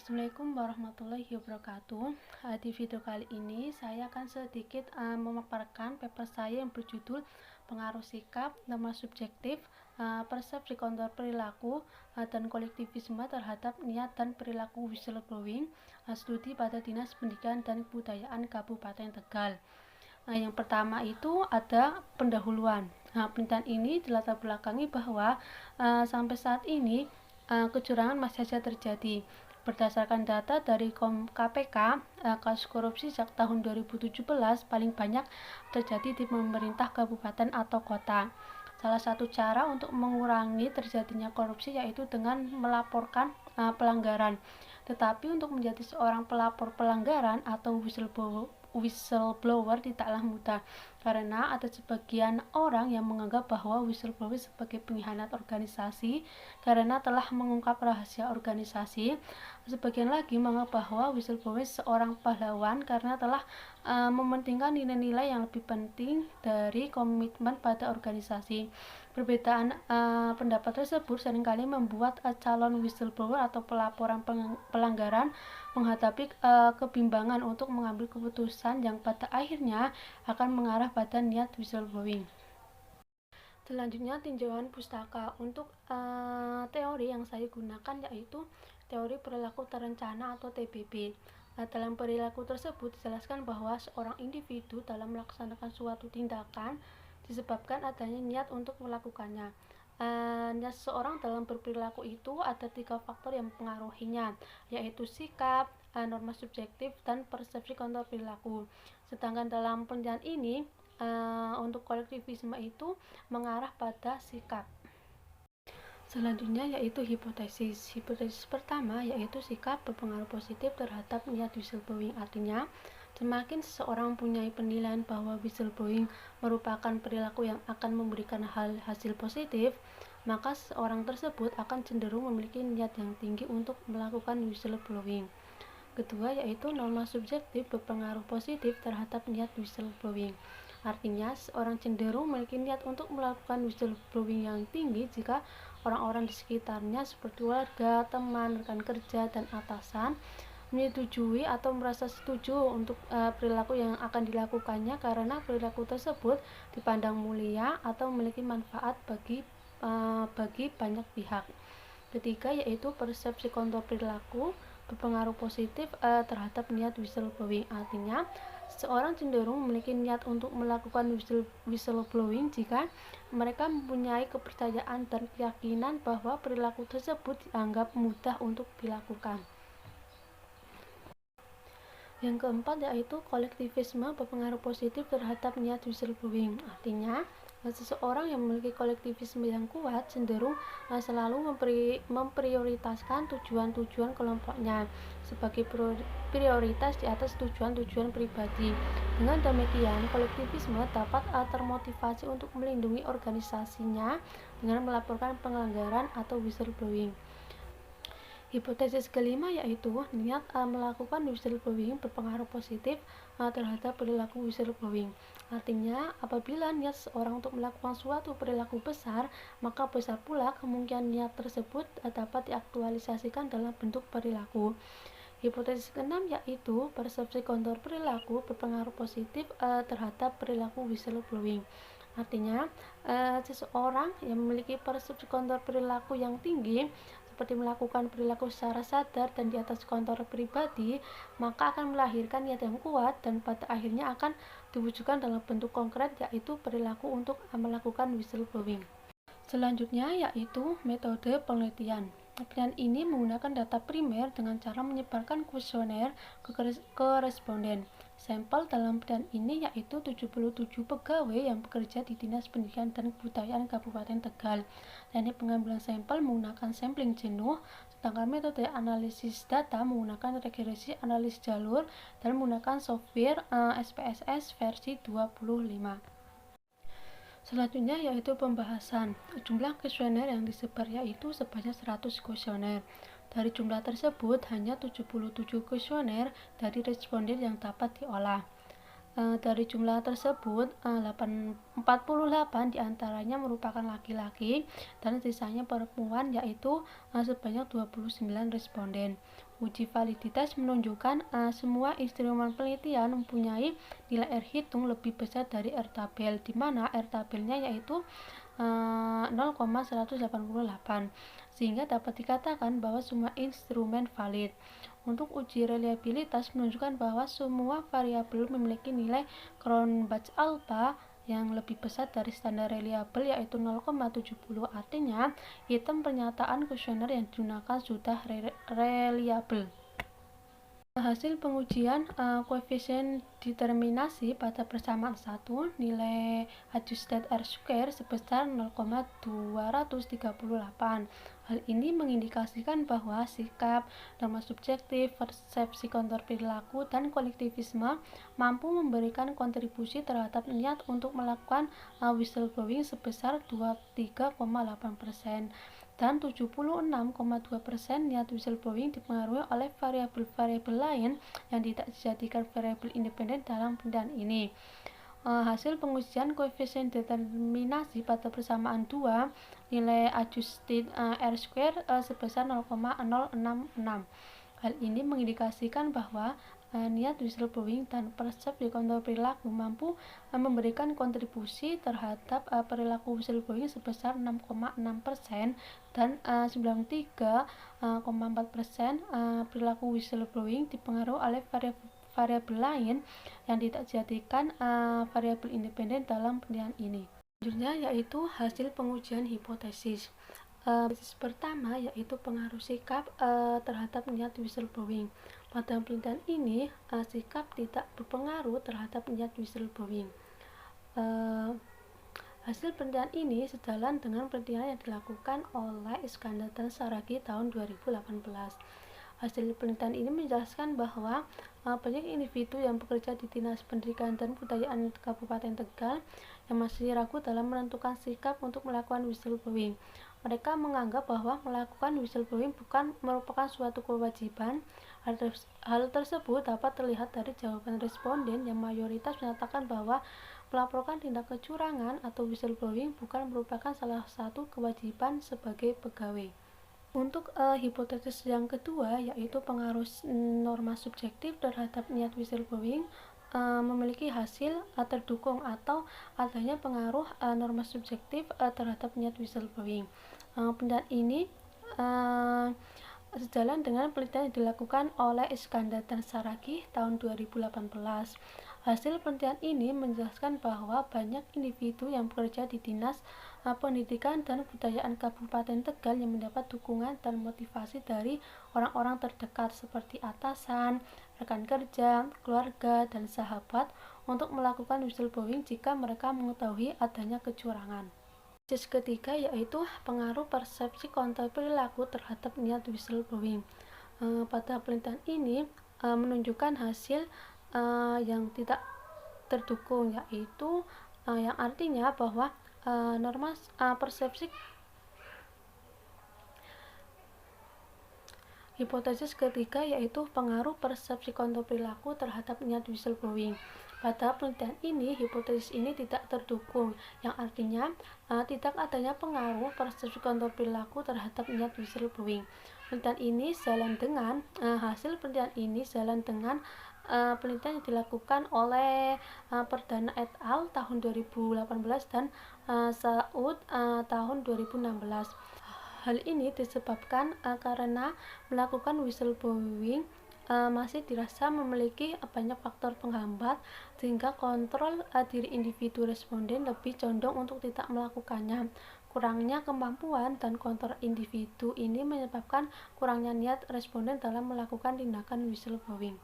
Assalamualaikum warahmatullahi wabarakatuh. Di video kali ini saya akan sedikit memaparkan paper saya yang berjudul Pengaruh Sikap, Norma Subjektif, Persepsi Kontrol Perilaku, dan Kolektivisme terhadap Niat dan Perilaku Whistleblowing, Studi pada Dinas Pendidikan dan Kebudayaan Kabupaten Tegal. Yang pertama itu ada pendahuluan. Penelitian ini dilatar belakangi bahwa sampai saat ini kecurangan masih saja terjadi. Berdasarkan data dari KPK, kasus korupsi sejak tahun 2017 paling banyak terjadi di pemerintah kabupaten atau kota. Salah satu cara untuk mengurangi terjadinya korupsi yaitu dengan melaporkan pelanggaran. Tetapi untuk menjadi seorang pelapor pelanggaran atau whistleblower tidaklah mudah, karena ada sebagian orang yang menganggap bahwa whistleblower sebagai pengkhianat organisasi karena telah mengungkap rahasia organisasi. Sebagian lagi menganggap bahwa whistleblower seorang pahlawan karena telah mementingkan nilai-nilai yang lebih penting dari komitmen pada organisasi. Perbedaan pendapat tersebut seringkali membuat calon whistleblower atau pelaporan pelanggaran menghadapi kebimbangan untuk mengambil keputusan yang pada akhirnya akan mengarah pada niat whistleblowing. Selanjutnya tinjauan pustaka. Untuk teori yang saya gunakan yaitu teori perilaku terencana atau TPP. Dalam perilaku tersebut dijelaskan bahwa seorang individu dalam melaksanakan suatu tindakan disebabkan adanya niat untuk melakukannya. Niat seseorang dalam berperilaku itu ada 3 faktor yang mempengaruhinya, yaitu sikap, norma subjektif, dan persepsi kontrol perilaku. Sedangkan dalam penelitian ini untuk kolektivisme itu mengarah pada sikap. Selanjutnya yaitu hipotesis. Hipotesis pertama yaitu sikap berpengaruh positif terhadap niat whistleblowing. Artinya, semakin seseorang mempunyai penilaian bahwa whistleblowing merupakan perilaku yang akan memberikan hasil positif, maka seorang tersebut akan cenderung memiliki niat yang tinggi untuk melakukan whistleblowing. Kedua yaitu norma subjektif berpengaruh positif terhadap niat whistleblowing. Artinya, seorang cenderung memiliki niat untuk melakukan whistleblowing yang tinggi jika orang-orang di sekitarnya seperti keluarga, teman, rekan kerja, dan atasan menyetujui atau merasa setuju untuk perilaku yang akan dilakukannya karena perilaku tersebut dipandang mulia atau memiliki manfaat bagi banyak pihak. Ketiga yaitu persepsi kontrol perilaku berpengaruh positif terhadap niat whistleblowing. Artinya, seorang cenderung memiliki niat untuk melakukan whistleblowing jika mereka mempunyai kepercayaan dan keyakinan bahwa perilaku tersebut dianggap mudah untuk dilakukan. Yang keempat yaitu kolektivisme berpengaruh positif terhadap niat whistleblowing. Artinya, seseorang yang memiliki kolektivisme yang kuat cenderung selalu memprioritaskan tujuan-tujuan kelompoknya sebagai prioritas di atas tujuan-tujuan pribadi. Dengan demikian, kolektivisme dapat termotivasi untuk melindungi organisasinya dengan melaporkan pelanggaran atau whistleblowing. Hipotesis kelima yaitu niat melakukan whistleblowing berpengaruh positif terhadap perilaku whistleblowing. Artinya, apabila niat seorang untuk melakukan suatu perilaku besar, maka besar pula kemungkinan niat tersebut dapat diaktualisasikan dalam bentuk perilaku. Hipotesis keenam yaitu persepsi kontrol perilaku berpengaruh positif terhadap perilaku whistleblowing. Artinya, seseorang yang memiliki persepsi kontrol perilaku yang tinggi seperti melakukan perilaku secara sadar dan di atas kontrol pribadi, maka akan melahirkan niat yang kuat dan pada akhirnya akan diwujudkan dalam bentuk konkret yaitu perilaku untuk melakukan whistleblowing. Selanjutnya yaitu metode penelitian. Penelitian ini menggunakan data primer dengan cara menyebarkan kuesioner ke responden. Sampel dalam penelitian ini yaitu 77 pegawai yang bekerja di Dinas Pendidikan dan Kebudayaan Kabupaten Tegal. Teknik pengambilan sampel menggunakan sampling jenuh, sedangkan metode analisis data menggunakan regresi analisis jalur dan menggunakan software SPSS versi 25. Selanjutnya yaitu pembahasan. Jumlah kuesioner yang disebar yaitu sebanyak 100 kuesioner. Dari jumlah tersebut hanya 77 kuesioner dari responden yang dapat diolah. Dari jumlah tersebut, 48 diantaranya merupakan laki-laki dan sisanya perempuan, yaitu sebanyak 29 responden. Uji validitas menunjukkan semua instrumen penelitian mempunyai nilai R hitung lebih besar dari R tabel, di mana R tabelnya yaitu 0,188, sehingga dapat dikatakan bahwa semua instrumen valid. Untuk uji reliabilitas menunjukkan bahwa semua variabel memiliki nilai Cronbach alpha yang lebih besar dari standar reliable, yaitu 0,70. Artinya, item pernyataan kuesioner yang digunakan sudah reliable. Hasil pengujian koefisien determinasi pada persamaan 1 nilai adjusted R-square sebesar 0,238. Hal ini mengindikasikan bahwa sikap, norma subjektif, persepsi kontur perilaku, dan kolektivisme mampu memberikan kontribusi terhadap niat untuk melakukan whistleblowing sebesar 23,8%. Dan 76,2% niat whistleblowing dipengaruhi oleh variabel-variabel lain yang tidak dijadikan variabel independen dalam penelitian ini. Hasil pengujian koefisien determinasi pada persamaan 2 nilai adjusted R-square sebesar 0,066. Hal ini mengindikasikan bahwa niat whistleblowing dan persepsi kontur perilaku mampu memberikan kontribusi terhadap perilaku whistleblowing sebesar 6,6% dan 93,4% perilaku whistleblowing dipengaruhi oleh variabel lain yang tidak dijadikan variabel independen dalam penelitian ini. Selanjutnya yaitu hasil pengujian hipotesis. Hipotesis pertama yaitu pengaruh sikap terhadap niat whistleblowing. Pada penelitian ini, sikap tidak berpengaruh terhadap niat whistleblowing. Hasil penelitian ini sejalan dengan penelitian yang dilakukan oleh Iskandar dan Saragi tahun 2018. Hasil penelitian ini menjelaskan bahwa banyak individu yang bekerja di Dinas Pendidikan dan Kebudayaan Kabupaten Tegal yang masih ragu dalam menentukan sikap untuk melakukan whistleblowing. Mereka menganggap bahwa melakukan whistleblowing bukan merupakan suatu kewajiban. Hal tersebut dapat terlihat dari jawaban responden yang mayoritas menyatakan bahwa melaporkan tindak kecurangan atau whistleblowing bukan merupakan salah satu kewajiban sebagai pegawai. Untuk hipotesis yang kedua yaitu pengaruh norma subjektif terhadap niat whistleblowing memiliki hasil terdukung atau adanya pengaruh norma subjektif terhadap niat whistleblowing. Penelitian ini sejalan dengan penelitian yang dilakukan oleh Iskandar dan Saragi tahun 2018. Hasil penelitian ini menjelaskan bahwa banyak individu yang bekerja di Dinas Pendidikan dan Kebudayaan Kabupaten Tegal yang mendapat dukungan dan motivasi dari orang-orang terdekat seperti atasan, rekan kerja, keluarga, dan sahabat untuk melakukan whistleblowing jika mereka mengetahui adanya kecurangan. Hipotesis ketiga yaitu pengaruh persepsi kontur perilaku terhadap niat whistleblowing. Pada penelitian ini menunjukkan hasil yang tidak terdukung, yaitu yang artinya bahwa norma persepsi. Hipotesis ketiga yaitu pengaruh persepsi kontur perilaku terhadap niat whistleblowing. Pada penelitian ini, hipotesis ini tidak terdukung, yang artinya tidak adanya pengaruh persepsi kontur perilaku terhadap niat whistleblowing. Penelitian ini sejalan dengan hasil penelitian ini sejalan dengan penelitian yang dilakukan oleh Perdana et al. Tahun 2018 dan Saud tahun 2016. Hal ini disebabkan karena melakukan whistleblowing masih dirasa memiliki banyak faktor penghambat sehingga kontrol diri individu responden lebih condong untuk tidak melakukannya. Kurangnya kemampuan dan kontrol individu ini menyebabkan kurangnya niat responden dalam melakukan tindakan whistleblowing.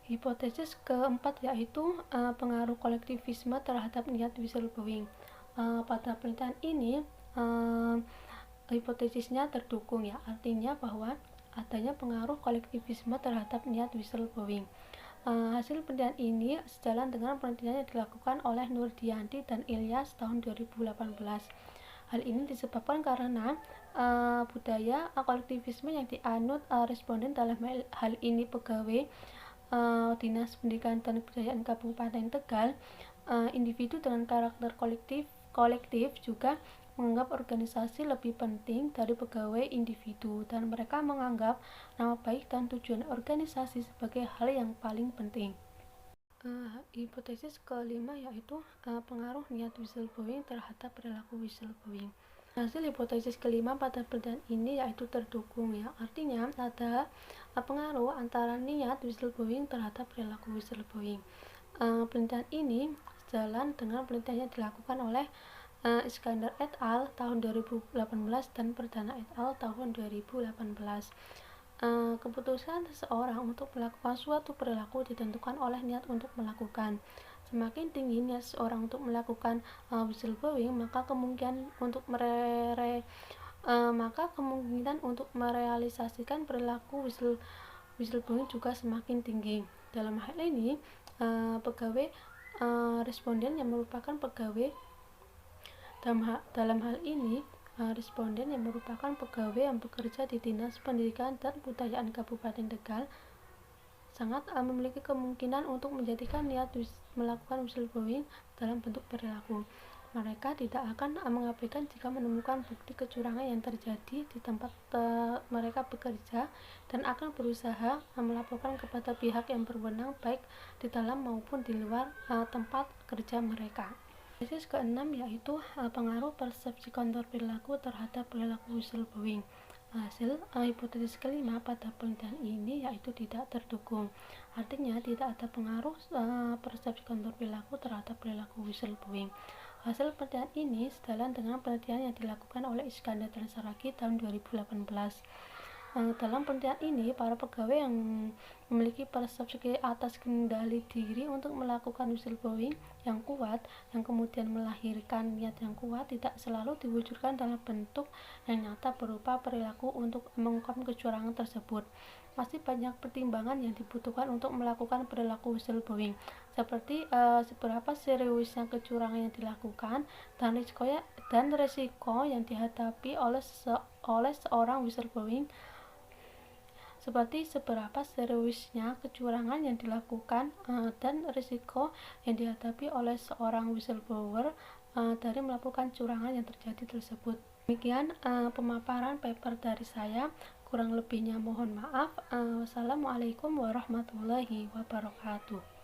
Hipotesis keempat yaitu pengaruh kolektivisme terhadap niat whistleblowing. Pada penelitian ini hipotesisnya terdukung, ya, artinya bahwa adanya pengaruh kolektivisme terhadap niat whistleblowing. Hasil penelitian ini sejalan dengan penelitian yang dilakukan oleh Nurdianti dan Ilyas tahun 2018. Hal ini disebabkan karena budaya kolektivisme yang dianut responden, dalam hal ini pegawai, Dinas Pendidikan dan Kebudayaan Kabupaten Tegal, individu dengan karakter kolektif juga menganggap organisasi lebih penting dari pegawai individu, dan mereka menganggap nama baik dan tujuan organisasi sebagai hal yang paling penting. Hipotesis kelima yaitu pengaruh niat whistleblowing terhadap perilaku whistleblowing. Hasil hipotesis kelima pada penelitian ini yaitu terdukung, ya, artinya ada pengaruh antara niat whistleblowing terhadap perilaku whistleblowing. Penelitian ini sejalan dengan penelitian yang dilakukan oleh Iskandar et al. Tahun 2018 dan Perdana et al. Tahun 2018. Keputusan seseorang untuk melakukan suatu perilaku ditentukan oleh niat untuk melakukan. Semakin tinggi niat seseorang untuk melakukan whistleblowing, maka kemungkinan untuk merealisasikan perilaku whistleblowing juga semakin tinggi. Dalam hal ini, pegawai responden yang merupakan pegawai yang bekerja di Dinas Pendidikan dan Kebudayaan Kabupaten Tegal sangat memiliki kemungkinan untuk menjadikan niat melakukan whistleblowing dalam bentuk perilaku. Mereka tidak akan mengabaikan jika menemukan bukti kecurangan yang terjadi di tempat mereka bekerja, dan akan berusaha melaporkan kepada pihak yang berwenang baik di dalam maupun di luar tempat kerja mereka. Hipotesis keenam yaitu pengaruh persepsi kontrol perilaku terhadap perilaku whistleblowing. Hasil hipotesis kelima pada penelitian ini yaitu tidak terdukung, artinya tidak ada pengaruh persepsi kontrol perilaku terhadap perilaku whistleblowing. Hasil penelitian ini sejalan dengan penelitian yang dilakukan oleh Iskandar dan Saragi tahun 2018. Dalam penelitian ini, para pegawai yang memiliki persepsi atas kendali diri untuk melakukan whistleblowing yang kuat, yang kemudian melahirkan niat yang kuat, tidak selalu diwujudkan dalam bentuk yang nyata berupa perilaku untuk mengungkap kecurangan tersebut. Masih banyak pertimbangan yang dibutuhkan untuk melakukan perilaku whistleblowing, seperti seberapa seriusnya kecurangan yang dilakukan dan risiko yang dihadapi oleh seorang whistleblowing, seperti seberapa seriusnya kecurangan yang dilakukan dan risiko yang dihadapi oleh seorang whistleblower dari melakukan curangan yang terjadi tersebut. Demikian pemaparan paper dari saya, kurang lebihnya mohon maaf. Wassalamualaikum warahmatullahi wabarakatuh.